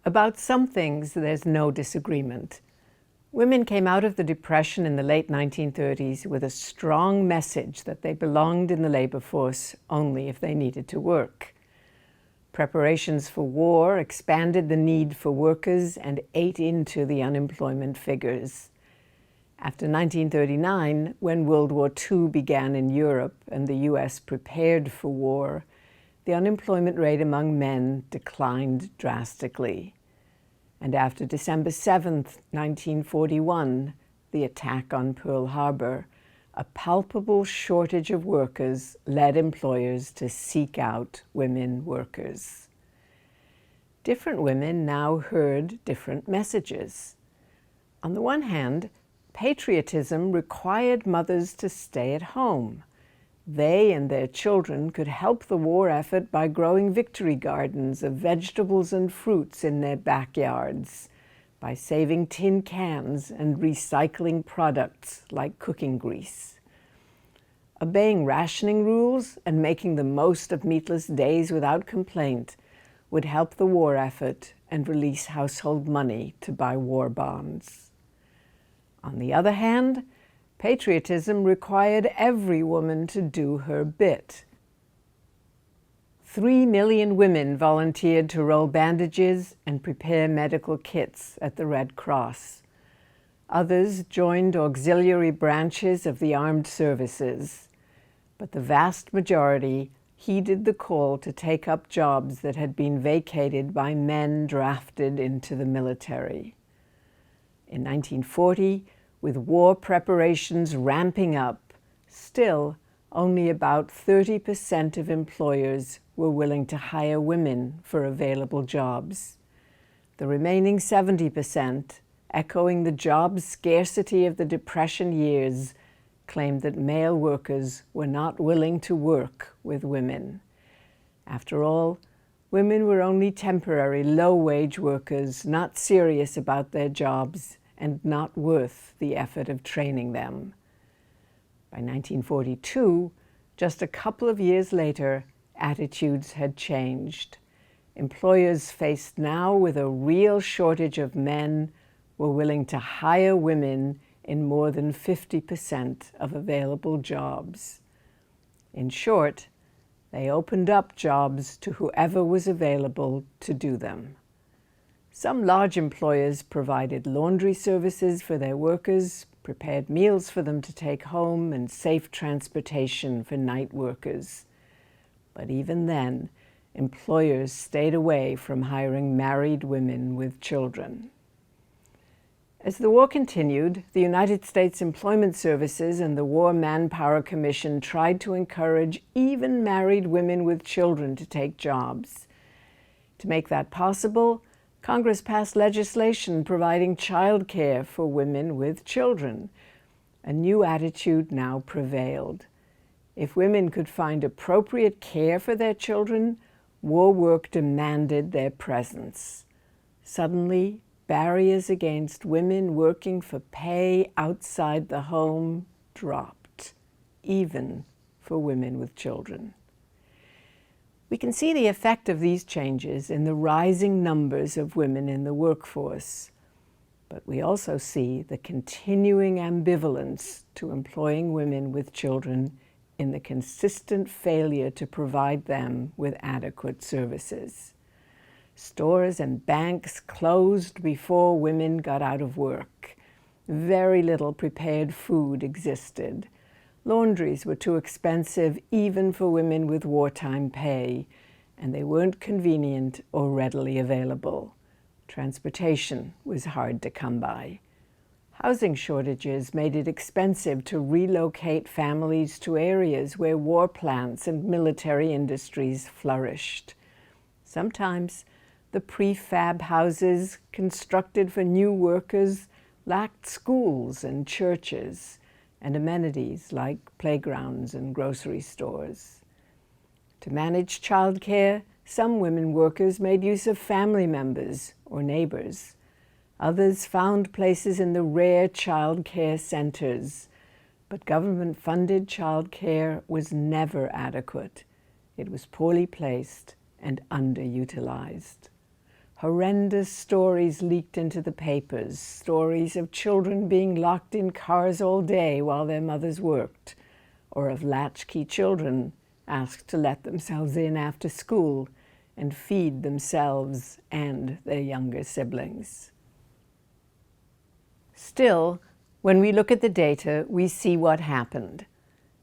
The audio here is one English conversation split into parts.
About some things, there's no disagreement. Women came out of the Depression in the late 1930s with a strong message that they belonged in the labor force only if they needed to work. Preparations for war expanded the need for workers and ate into the unemployment figures. After 1939, when World War II began in Europe and the U.S. prepared for war, the unemployment rate among men declined drastically. And after December 7, 1941, the attack on Pearl Harbor, a palpable shortage of workers led employers to seek out women workers. Different women now heard different messages. On the one hand, patriotism required mothers to stay at home. They and their children could help the war effort by growing victory gardens of vegetables and fruits in their backyards, by saving tin cans and recycling products like cooking grease. Obeying rationing rules and making the most of meatless days without complaint would help the war effort and release household money to buy war bonds. On the other hand, patriotism required every woman to do her bit. 3 million women volunteered to roll bandages and prepare medical kits at the Red Cross. Others joined auxiliary branches of the armed services, but the vast majority heeded the call to take up jobs that had been vacated by men drafted into the military. In 1940, with war preparations ramping up, still only about 30% of employers were willing to hire women for available jobs. The remaining 70%, echoing the job scarcity of the Depression years, claimed that male workers were not willing to work with women. After all, women were only temporary low-wage workers, not serious about their jobs and not worth the effort of training them. By 1942, just a couple of years later, attitudes had changed. Employers faced now with a real shortage of men were willing to hire women in more than 50% of available jobs. In short, they opened up jobs to whoever was available to do them. Some large employers provided laundry services for their workers, prepared meals for them to take home, and safe transportation for night workers. But even then, employers stayed away from hiring married women with children. As the war continued, the United States Employment Services and the War Manpower Commission tried to encourage even married women with children to take jobs. To make that possible, Congress passed legislation providing child care for women with children. A new attitude now prevailed. If women could find appropriate care for their children, war work demanded their presence. Suddenly, barriers against women working for pay outside the home dropped, even for women with children. We can see the effect of these changes in the rising numbers of women in the workforce, but we also see the continuing ambivalence to employing women with children in the consistent failure to provide them with adequate services. Stores and banks closed before women got out of work. Very little prepared food existed. Laundries were too expensive even for women with wartime pay, and they weren't convenient or readily available. Transportation was hard to come by. Housing shortages made it expensive to relocate families to areas where war plants and military industries flourished. Sometimes the prefab houses constructed for new workers lacked schools and churches and amenities like playgrounds and grocery stores. To manage childcare, some women workers made use of family members or neighbors. Others found places in the rare child care centers, but government-funded child care was never adequate. It was poorly placed and underutilized. horrendous stories leaked into the papers, stories of children being locked in cars all day while their mothers worked, or of latchkey children asked to let themselves in after school and feed themselves and their younger siblings. Still, when we look at the data, we see what happened.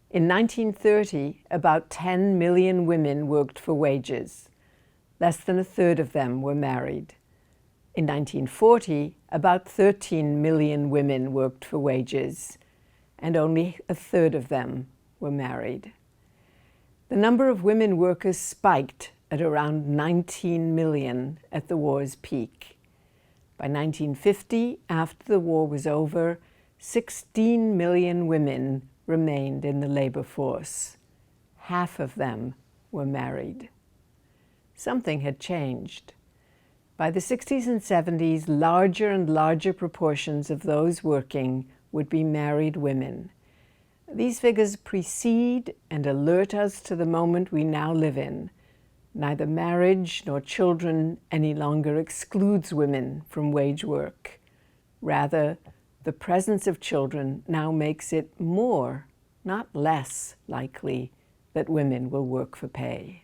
In 1930, about 10 million women worked for wages. Less than a third of them were married. In 1940, about 13 million women worked for wages, and only a third of them were married. The number of women workers spiked at around 19 million at the war's peak. By 1950, after the war was over, 16 million women remained in the labor force. Half of them were married. Something had changed. By the 60s and 70s, larger and larger proportions of those working would be married women. These figures precede and alert us to the moment we now live in. Neither marriage nor children any longer excludes women from wage work. Rather, the presence of children now makes it more, not less, likely that women will work for pay.